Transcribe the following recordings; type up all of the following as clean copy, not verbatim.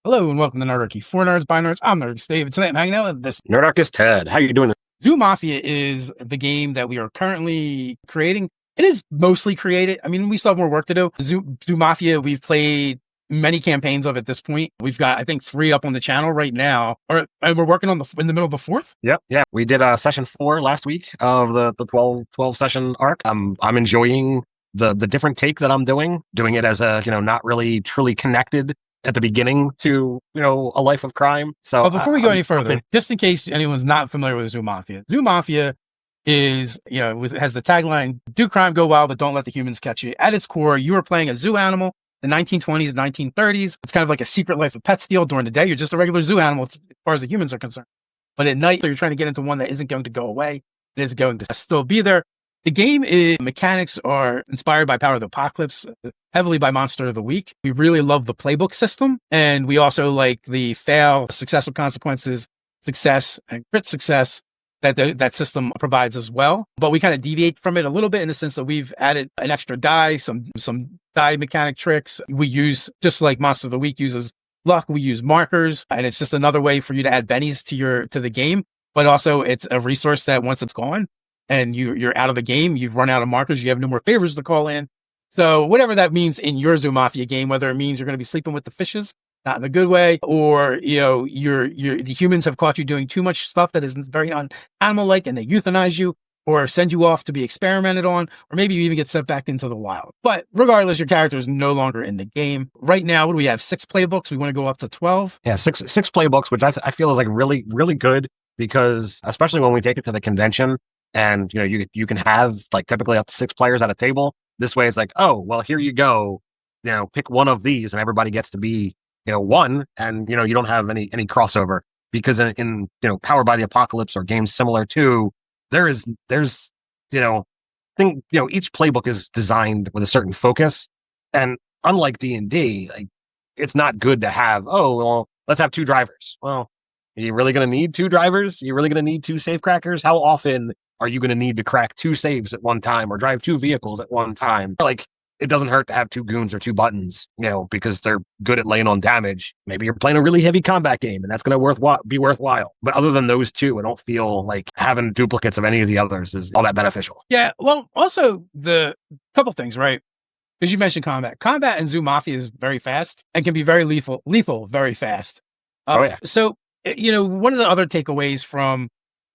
Hello and welcome to Nerdarchy For Nerds by Nerds. I'm Nerdarchist Dave, and tonight I'm hanging out with this Nerdarchist Ted. How you doing? Zoo Mafia is the game that we are currently creating. It is mostly created. I mean, we still have more work to do. Zoo Mafia, we've played many campaigns of at this point. We've got, I think, 3 up on the channel right now. And we're working on in the middle of the 4th. Yep. Yeah. We did session 4 last week of the 12 session arc. I'm enjoying the different take that I'm doing it as a, not really truly connected at the beginning to, a life of crime. So before we go any further, just in case anyone's not familiar with Zoo Mafia is, has the tagline, do crime, go wild, but don't let the humans catch you. At its core, you are playing a zoo animal, the 1920s, 1930s. It's kind of like a Secret Life of Pets deal. During the day, you're just a regular zoo animal as far as the humans are concerned. But at night, you're trying to get into one that isn't going to go away. It is going to still be there. The game mechanics are inspired by Power of the Apocalypse, heavily by Monster of the Week. We really love the playbook system, and we also like the fail, successful consequences, success, and crit success that system provides as well. But we kind of deviate from it a little bit in the sense that we've added an extra die, some die mechanic tricks. We use, just like Monster of the Week uses luck, we use markers, and it's just another way for you to add bennies to the game. But also, it's a resource that once it's gone, and you're out of the game, you've run out of markers, you have no more favors to call in. So whatever that means in your Zoo Mafia game, whether it means you're going to be sleeping with the fishes, not in a good way, or, the humans have caught you doing too much stuff that is very animal-like and they euthanize you or send you off to be experimented on, or maybe you even get sent back into the wild. But regardless, your character is no longer in the game. Right now, what do we have? 6 playbooks. We want to go up to 12. Yeah, six playbooks, which I feel is like really, really good because especially when we take it to the convention, and you can have like typically up to 6 players at a table. This way, it's like, oh well, here you go. Pick one of these, and everybody gets to be one, and you don't have any crossover because in Powered by the Apocalypse or games similar to there's each playbook is designed with a certain focus, and unlike D&D, like it's not good to have let's have 2 drivers. Well, are you really going to need 2 drivers? Are you really going to need 2 safecrackers? How often are you going to need to crack 2 saves at one time or drive 2 vehicles at one time? Like, it doesn't hurt to have 2 goons or 2 buttons, because they're good at laying on damage. Maybe you're playing a really heavy combat game and that's going to be worthwhile. But other than those 2, I don't feel like having duplicates of any of the others is all that beneficial. Yeah. Well, also the couple things, right? Because you mentioned combat. Combat in Zoo Mafia is very fast and can be very lethal very fast. Oh, yeah. So, one of the other takeaways from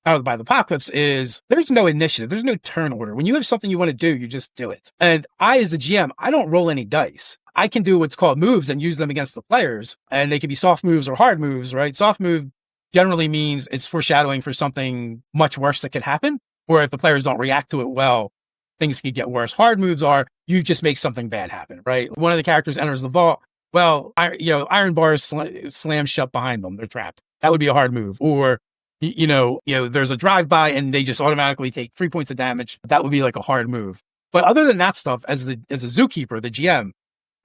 Powered by the Apocalypse is there's no initiative. There's no turn order. When you have something you want to do, you just do it. And I, as the GM, I don't roll any dice. I can do what's called moves and use them against the players. And they can be soft moves or hard moves, right? Soft move generally means it's foreshadowing for something much worse that could happen. Or if the players don't react to it well, things could get worse. Hard moves are you just make something bad happen, right? One of the characters enters the vault. Well, iron bars slam shut behind them. They're trapped. That would be a hard move. Or, there's a drive-by and they just automatically take 3 points of damage. That would be like a hard move. But other than that stuff, as a zookeeper, the GM,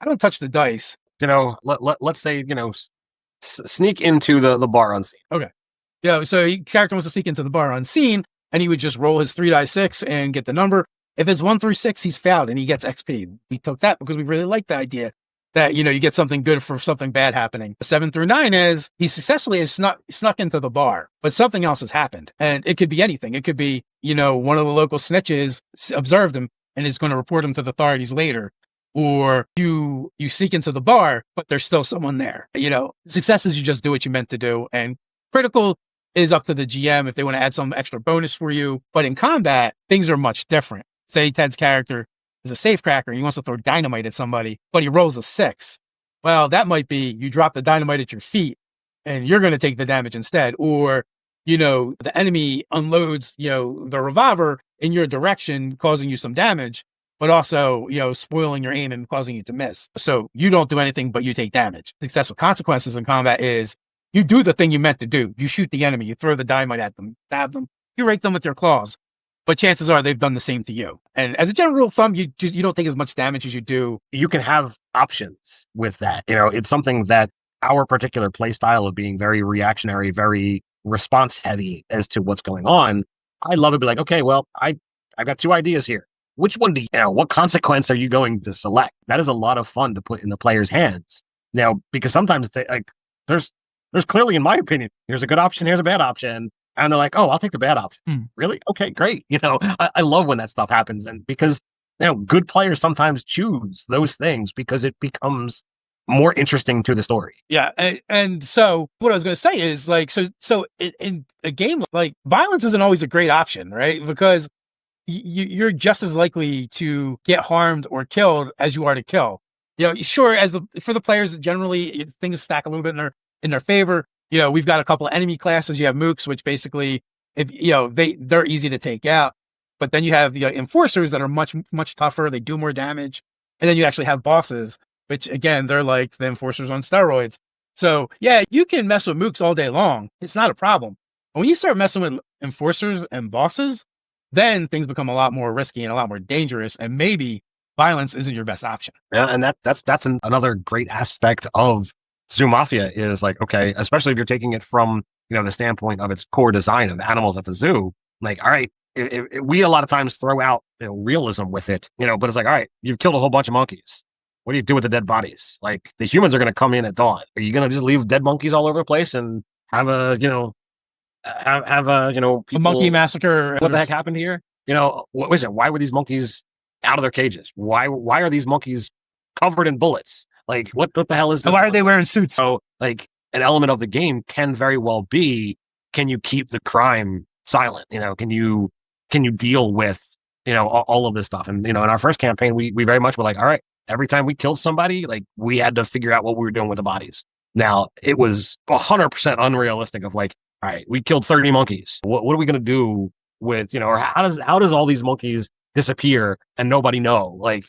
I don't touch the dice. Let's say, sneak into the bar unseen. Okay. So the character wants to sneak into the bar unseen, and he would just roll his 3d6 and get the number. If it's 1 through 6, he's fouled and he gets XP. We took that because we really like the idea that, you get something good for something bad happening. 7 through 9 is he successfully snuck into the bar, but something else has happened. And it could be anything. It could be, one of the local snitches observed him and is going to report him to the authorities later. Or you sneak into the bar, but there's still someone there. Success is you just do what you meant to do. And critical is up to the GM if they want to add some extra bonus for you. But in combat, things are much different. Say Ted's character is a safecracker and he wants to throw dynamite at somebody, but he rolls a 6. Well, that might be you drop the dynamite at your feet and you're going to take the damage instead. Or, the enemy unloads, the revolver in your direction, causing you some damage, but also, spoiling your aim and causing you to miss. So you don't do anything, but you take damage. Successful consequences in combat is you do the thing you meant to do. You shoot the enemy, you throw the dynamite at them, stab them, you rake them with your claws. But chances are they've done the same to you. And as a general rule of thumb, you don't take as much damage as you do. You can have options with that. It's something that our particular play style of being very reactionary, very response heavy as to what's going on. I love it. Be like, okay, well, I've got 2 ideas here. Which one what consequence are you going to select? That is a lot of fun to put in the player's hands. Because sometimes there's clearly, in my opinion, here's a good option, here's a bad option. And they're like, oh, I'll take the bad option. Really? Okay, great. I love when that stuff happens. And because, good players sometimes choose those things because it becomes more interesting to the story. Yeah. And so what I was going to say is like, so in a game, like violence isn't always a great option, right? Because you're just as likely to get harmed or killed as you are to kill. Sure, for the players, generally things stack a little bit in their favor. We've got a couple of enemy classes. You have mooks, which basically, they're easy to take out. But then you have enforcers that are much, much tougher. They do more damage. And then you actually have bosses, which again, they're like the enforcers on steroids. So yeah, you can mess with mooks all day long. It's not a problem. But when you start messing with enforcers and bosses, then things become a lot more risky and a lot more dangerous. And maybe violence isn't your best option. Yeah, and that's another great aspect of Zoo Mafia is like, okay, especially if you're taking it from, the standpoint of its core design of animals at the zoo, like, all right, we a lot of times throw out realism with it, but it's like, all right, you've killed a whole bunch of monkeys. What do you do with the dead bodies? Like the humans are going to come in at dawn. Are you going to just leave dead monkeys all over the place and have a, people, a monkey massacre? What the heck happened here? What was it? Why were these monkeys out of their cages? Why are these monkeys covered in bullets? Like, what the hell is this? And why are they wearing suits? So, like, an element of the game can very well be, can you keep the crime silent? Can you deal with, all of this stuff? And, in our first campaign, we very much were like, all right, every time we killed somebody, like, we had to figure out what we were doing with the bodies. Now, it was 100% unrealistic of like, all right, we killed 30 monkeys. What are we going to do with, or how does all these monkeys disappear and nobody know? Like,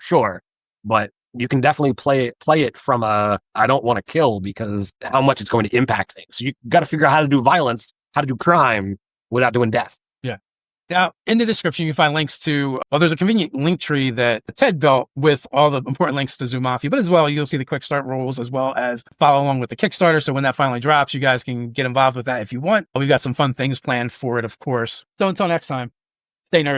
sure, but you can definitely play it from I don't want to kill because how much it's going to impact things. So you got to figure out how to do violence, how to do crime without doing death. Yeah. Now, in the description, you can find links to, there's a convenient link tree that Ted built with all the important links to Zoo Mafia, but as well, you'll see the quick start rules as well as follow along with the Kickstarter. So when that finally drops, you guys can get involved with that if you want. We've got some fun things planned for it, of course. So until next time, stay nerdy.